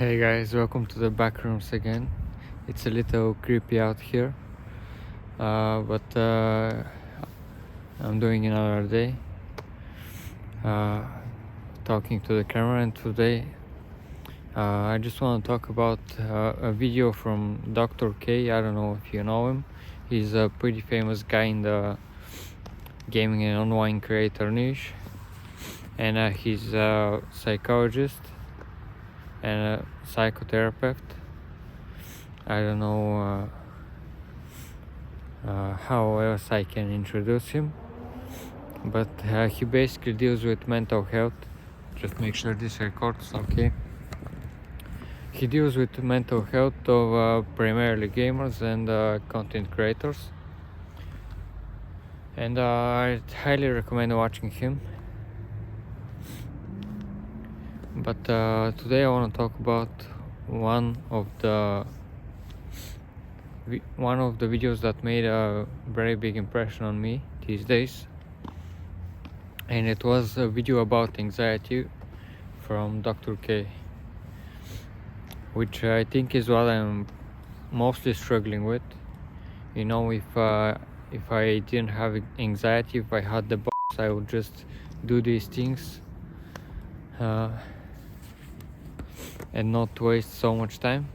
Hey guys, welcome to the back rooms again. It's a little creepy out here, but I'm doing another day talking to the camera, and today I just want to talk about a video from Dr. K. I don't know if you know him. He's a pretty famous guy in the gaming and online creator niche, and he's a psychologist and a psychotherapist. I don't know how else I can introduce him, but he basically deals with mental health. Just make sure this records, okay. He deals with mental health of primarily gamers and content creators, and I highly recommend watching him. But today I want to talk about one of the videos that made a very big impression on me these days, and it was a video about anxiety from Dr. K, which I think is what I'm mostly struggling with. You know, if I didn't have anxiety, if I had the box, I would just do these things and not waste so much time.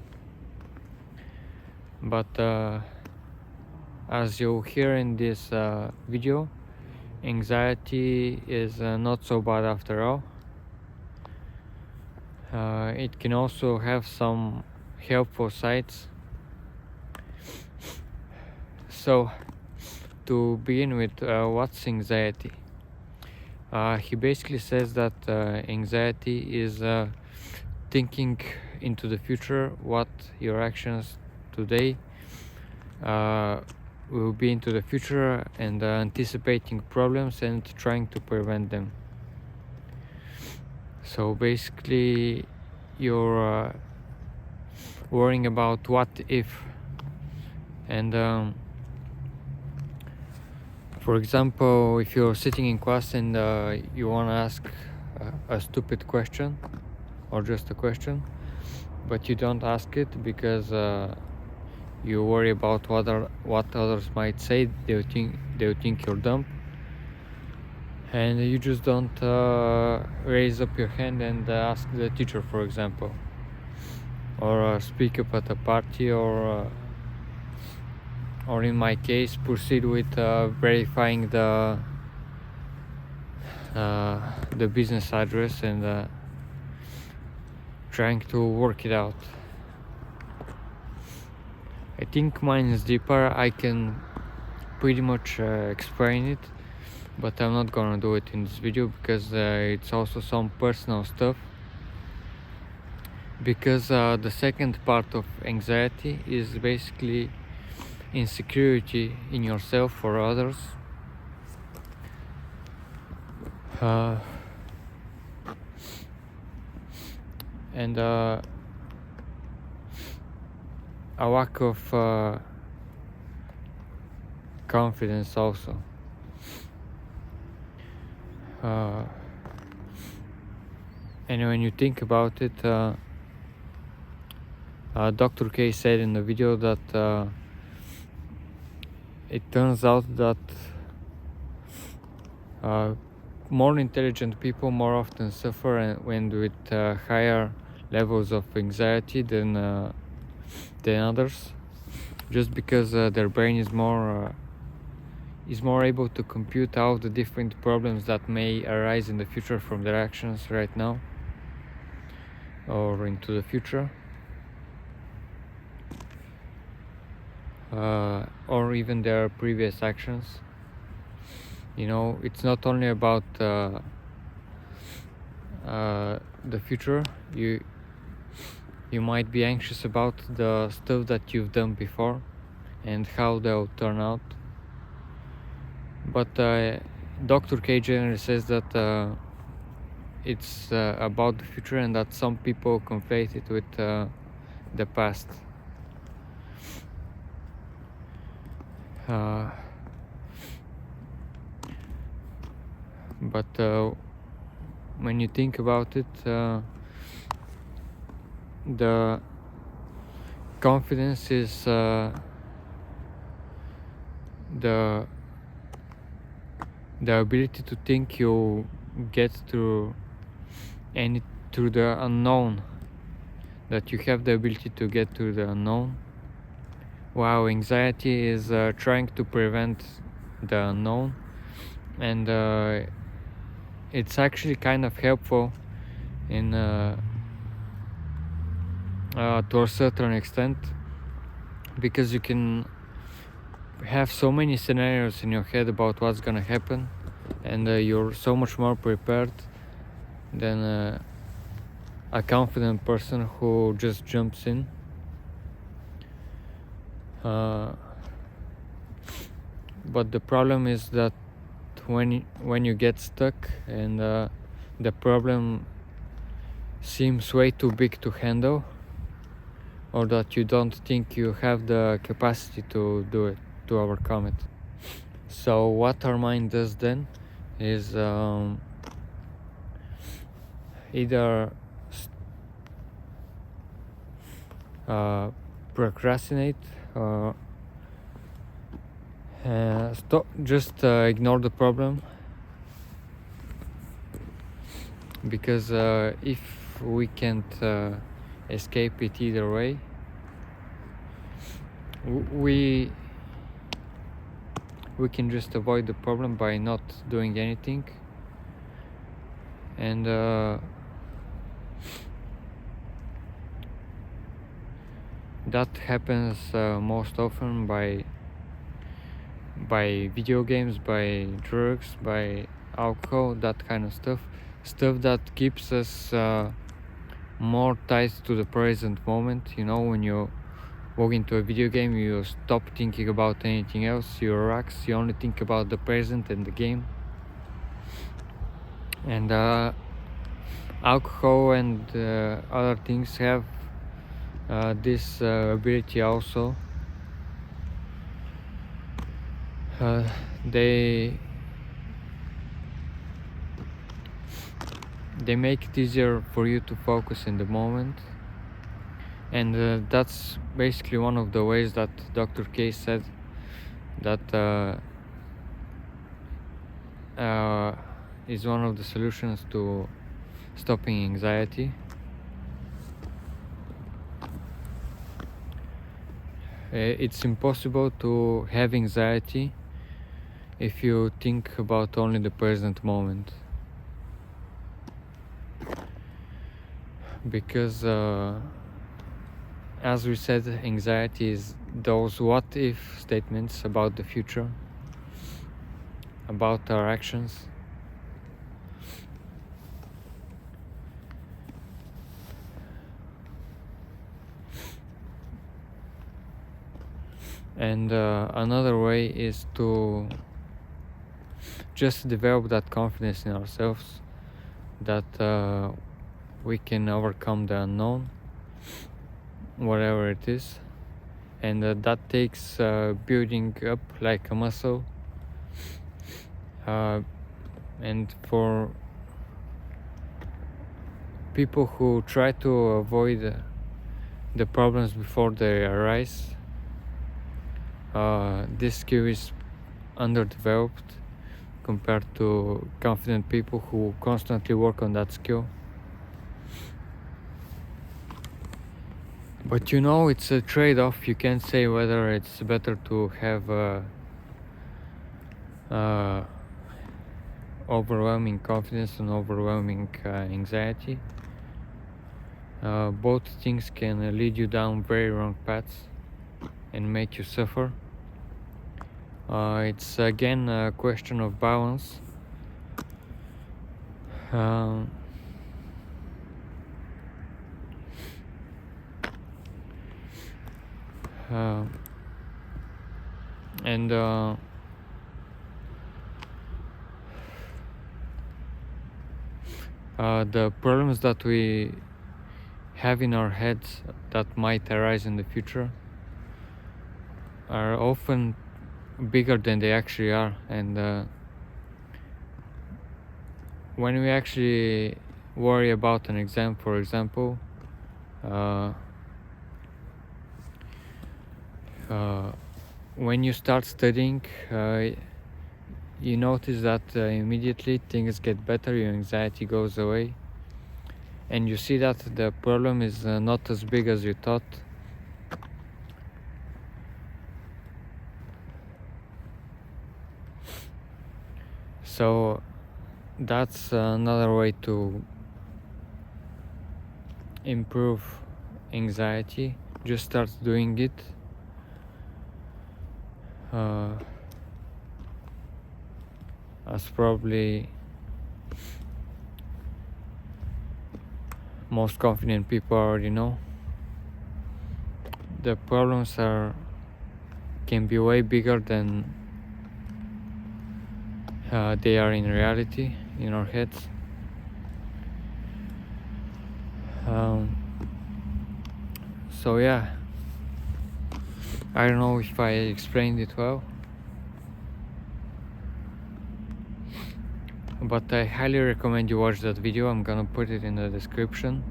But as you'll hear in this video, anxiety is not so bad after all. It can also have some helpful sides. So, to begin with, what's anxiety? He basically says that anxiety is thinking into the future, what your actions today will be into the future, and anticipating problems and trying to prevent them. So basically you're worrying about what if, and for example, if you're sitting in class and you want to ask a stupid question or just a question, but you don't ask it because you worry about what others might say. They'll think you're dumb, and you just don't raise up your hand and ask the teacher, for example, or speak up at a party, or in my case, proceed with verifying the business address and trying to work it out. I think mine is deeper. I can pretty much explain it, but I'm not gonna do it in this video because it's also some personal stuff. Because the second part of anxiety is basically insecurity in yourself or others. And a lack of confidence also. And when you think about it, Dr. K said in the video that it turns out that more intelligent people more often suffer when with higher levels of anxiety than others, just because their brain is more able to compute out the different problems that may arise in the future from their actions right now or into the future, or even their previous actions. You know, it's not only about the future. You might be anxious about the stuff that you've done before and how they'll turn out. But Dr. K generally says that it's about the future, and that some people conflate it with the past. But when you think about it, the confidence is the ability to think you get through the unknown, that you have the ability to get to the unknown. Wow, anxiety is trying to prevent the unknown, and it's actually kind of helpful in to a certain extent, because you can have so many scenarios in your head about what's gonna happen, and you're so much more prepared than a confident person who just jumps in. But the problem is that when you get stuck and the problem seems way too big to handle, or that you don't think you have the capacity to do it, to overcome it. So what our mind does then is either procrastinate, just ignore the problem, because if we can't escape it either way, we can just avoid the problem by not doing anything, and that happens most often by video games, by drugs, by alcohol, that kind of stuff that keeps us more tied to the present moment. You know, when you walk into a video game, you stop thinking about anything else, you relax, you only think about the present and the game. And alcohol and other things have this ability also. They make it easier for you to focus in the moment, and that's basically one of the ways that Dr. K said that is one of the solutions to stopping anxiety. It's impossible to have anxiety if you think about only the present moment, because as we said, anxiety is those what if statements about the future, about our actions. And another way is to just develop that confidence in ourselves, that we can overcome the unknown, whatever it is, and that takes building up like a muscle. And for people who try to avoid the problems before they arise, this skill is underdeveloped compared to confident people who constantly work on that skill. But you know, it's a trade-off. You can't say whether it's better to have overwhelming confidence and overwhelming anxiety. Both things can lead you down very wrong paths and make you suffer. It's again a question of balance. And the problems that we have in our heads that might arise in the future are often bigger than they actually are, and when we actually worry about an exam, for example, when you start studying, you notice that immediately things get better, your anxiety goes away, and you see that the problem is not as big as you thought. So that's another way to improve anxiety. Just start doing it. As probably most confident people already know, the problems can be way bigger than they are in reality, in our heads. So yeah, I don't know if I explained it well, but I highly recommend you watch that video. I'm gonna put it in the description.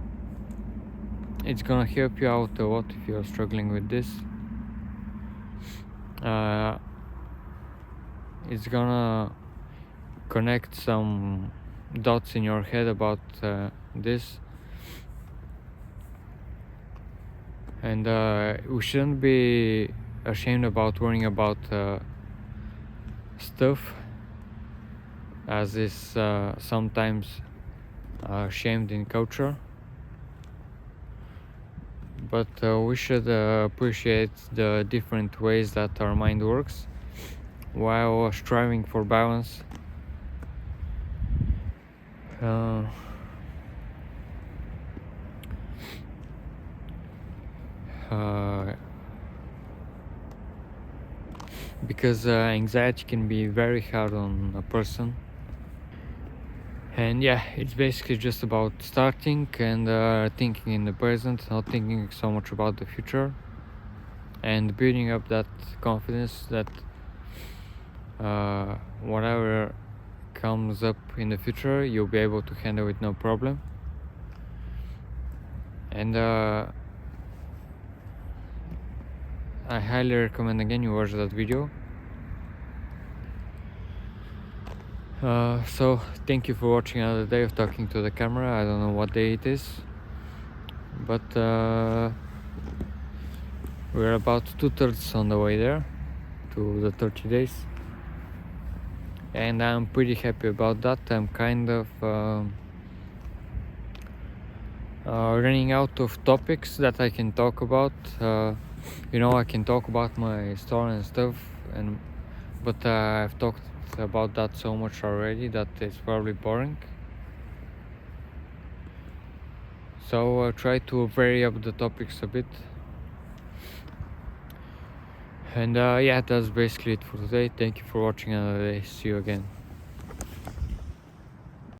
It's gonna help you out a lot if you're struggling with this. It's gonna connect some dots in your head about this, and we shouldn't be ashamed about worrying about stuff, as is sometimes shamed in culture, but we should appreciate the different ways that our mind works while striving for balance. Because anxiety can be very hard on a person, and yeah, it's basically just about starting and thinking in the present, not thinking so much about the future, and building up that confidence that whatever comes up in the future, you'll be able to handle it no problem. And I highly recommend again you watch that video. So thank you for watching another day of talking to the camera. I don't know what day it is, but we're about 2/3 on the way there to the 30 days, and I'm pretty happy about that. I'm kind of running out of topics that I can talk about. I can talk about my store and stuff, but I've talked about that so much already that it's probably boring. So try to vary up the topics a bit. And yeah, that's basically it for today. Thank you for watching another day. See you again.